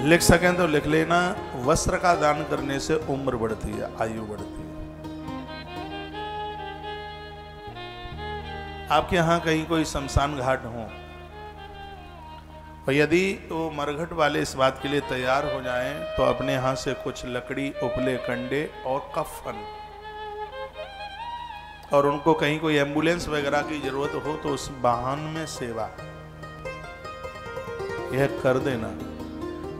लिख सकें तो लिख लेना, वस्त्र का दान करने से उम्र बढ़ती है, आयु बढ़ती है। आपके यहां कहीं कोई शमशान घाट हो और यदि वो मरघट वाले इस बात के लिए तैयार हो जाएं तो अपने यहां से कुछ लकड़ी, उपले कंडे और कफन, और उनको कहीं कोई एम्बुलेंस वगैरह की जरूरत हो तो उस वाहन में सेवा, यह कर देना।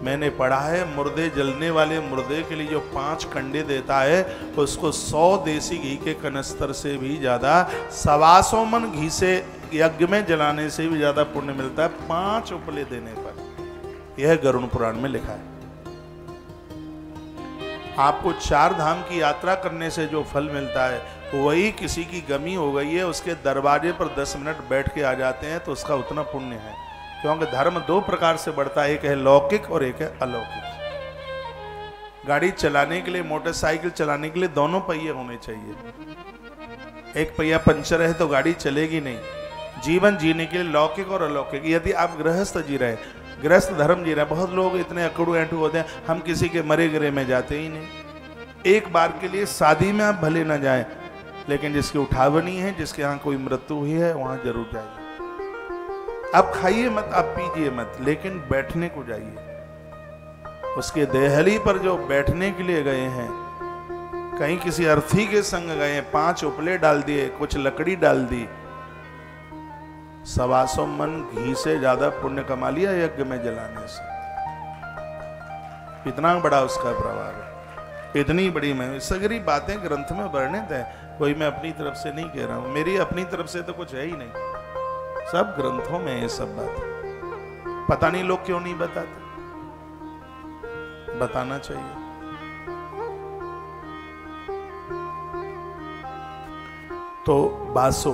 मैंने पढ़ा है मुर्दे जलने वाले मुर्दे के लिए जो 5 कंडे देता है उसको 100 देसी घी के कनस्तर से भी ज्यादा, 125 मन घी से यज्ञ में जलाने से भी ज्यादा पुण्य मिलता है 5 उपले देने पर। यह गरुड़ पुराण में लिखा है। आपको 4 धाम की यात्रा करने से जो फल मिलता है वही किसी की गमी हो गई है उसके दरवाजे पर 10 मिनट बैठ के आ जाते हैं तो उसका उतना पुण्य है। क्योंकि धर्म 2 प्रकार से बढ़ता है, एक है लौकिक और एक है अलौकिक। गाड़ी चलाने के लिए, मोटरसाइकिल चलाने के लिए दोनों पहिए होने चाहिए। एक पहिया पंचर है तो गाड़ी चलेगी नहीं। जीवन जीने के लिए लौकिक और अलौकिक। यदि आप गृहस्थ जी रहे, गृहस्थ धर्म जी रहे, बहुत लोग इतने अकड़ू ऐंठू होते हैं, हम किसी के मरे गिरे में जाते ही नहीं। एक बार के लिए शादी में आप भले ना जाएं, लेकिन जिसकी उठावनी है, जिसके यहाँ कोई मृत्यु हुई है, वहां जरूर जाइए। आप खाइए मत, आप पीजिए मत, लेकिन बैठने को जाइए। उसके देहली पर जो बैठने के लिए गए हैं, कहीं किसी अर्थी के संग गए हैं, 5 उपले डाल दिए, कुछ लकड़ी डाल दी, 125 मन घी से ज्यादा पुण्य कमा लिया यज्ञ में जलाने से। इतना बड़ा उसका प्रभाव है, इतनी बड़ी मैं सगरी बातें ग्रंथ में वर्णित है। कोई मैं अपनी तरफ से नहीं कह रहा हूं, मेरी अपनी तरफ से तो कुछ है ही नहीं, सब ग्रंथों में ये सब बात। पता नहीं लोग क्यों नहीं बताते, बताना चाहिए। तो बासो,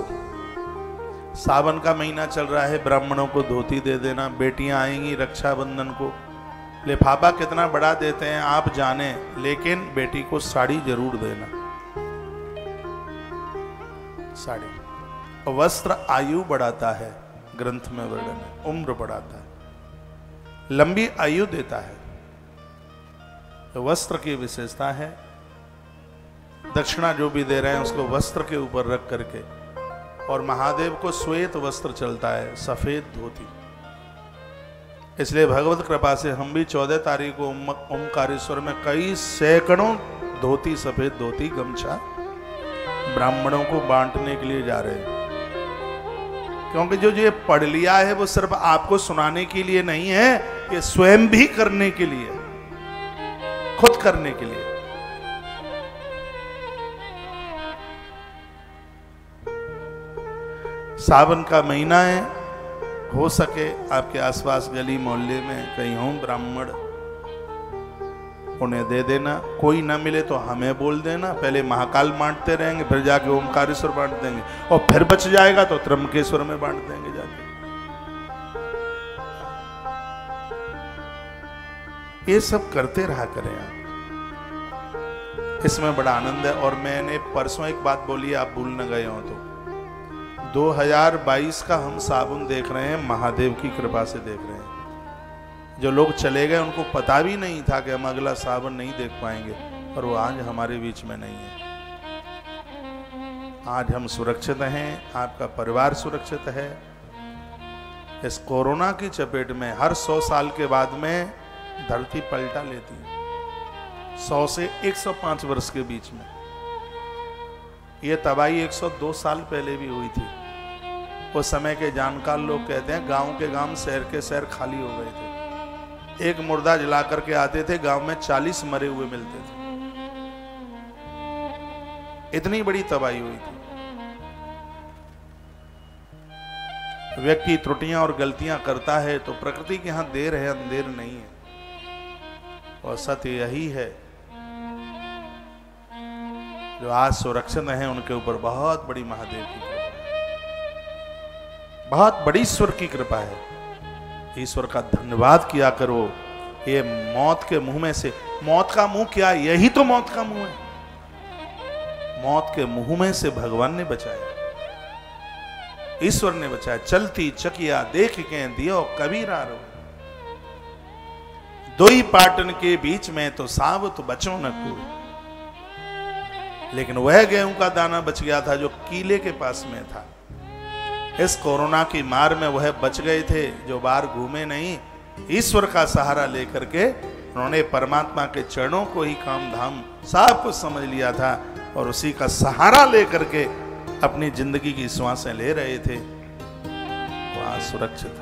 सावन का महीना चल रहा है, ब्राह्मणों को धोती दे देना। बेटियां आएंगी रक्षाबंधन को, लिफाफा कितना बड़ा देते हैं आप जाने, लेकिन बेटी को साड़ी जरूर देना। साड़ी। वस्त्र आयु बढ़ाता है, ग्रंथ में वर्णन है, उम्र बढ़ाता है, लंबी आयु देता है। तो वस्त्र की विशेषता है। दक्षिणा जो भी दे रहे हैं उसको वस्त्र के ऊपर रख करके, और महादेव को श्वेत वस्त्र चलता है, सफेद धोती। इसलिए भगवत कृपा से हम भी 14 तारीख को ओमकारेश्वर में कई सैकड़ों धोती, सफेद धोती, गमछा ब्राह्मणों को बांटने के लिए जा रहे हैं। क्योंकि जो ये पढ़ लिया है वो सिर्फ आपको सुनाने के लिए नहीं है, ये स्वयं भी करने के लिए, खुद करने के लिए। सावन का महीना है, हो सके आपके आसपास गली मोहल्ले में कहीं हो ब्राह्मण, उन्हें दे देना। कोई ना मिले तो हमें बोल देना। पहले महाकाल बांटते रहेंगे, फिर जाके ओमकारेश्वर बांट देंगे, और फिर बच जाएगा तो त्र्यंबकेश्वर में बांट देंगे जाके। ये सब करते रहा करें आप, इसमें बड़ा आनंद है। और मैंने परसों एक बात बोली, आप भूल न गए हो तो, 2022 का हम सावन देख रहे हैं, महादेव की कृपा से देख रहे हैं। जो लोग चले गए उनको पता भी नहीं था कि हम अगला सावन नहीं देख पाएंगे, और वो आज हमारे बीच में नहीं है। आज हम सुरक्षित हैं, आपका परिवार सुरक्षित है। इस कोरोना की चपेट में हर 100 साल के बाद में धरती पलटा लेती है, 100 से 105 वर्ष के बीच में। ये तबाही 102 साल पहले भी हुई थी। उस समय के जानकार लोग कहते हैं गांव के गांव, शहर के शहर खाली हो गए थे। एक मुर्दा जला करके आते थे, गांव में 40 मरे हुए मिलते थे। इतनी बड़ी तबाही हुई थी। व्यक्ति त्रुटियां और गलतियां करता है तो प्रकृति के यहां देर है, अंधेर नहीं है। और सत्य यही है, जो आज सुरक्षित हैं उनके ऊपर बहुत बड़ी महादेव की कृपा है, बहुत बड़ी ईश्वर की कृपा है। ईश्वर का धन्यवाद किया करो। ये मौत के मुंह में से, मौत का मुंह क्या, यही तो मौत का मुंह है। मौत के मुंह में से भगवान ने बचाया, ईश्वर ने बचाया। चलती चकिया देख के दियो कबीरा रो, दो ही पाटन के बीच में तो सावत बचो न को। लेकिन वह गेहूं का दाना बच गया था जो कीले के पास में था। इस कोरोना की मार में वह बच गए थे जो बाहर घूमे नहीं, ईश्वर का सहारा लेकर के उन्होंने परमात्मा के चरणों को ही काम धाम सब कुछ समझ लिया था और उसी का सहारा लेकर के अपनी जिंदगी की श्वासें ले रहे थे। वहां सुरक्षित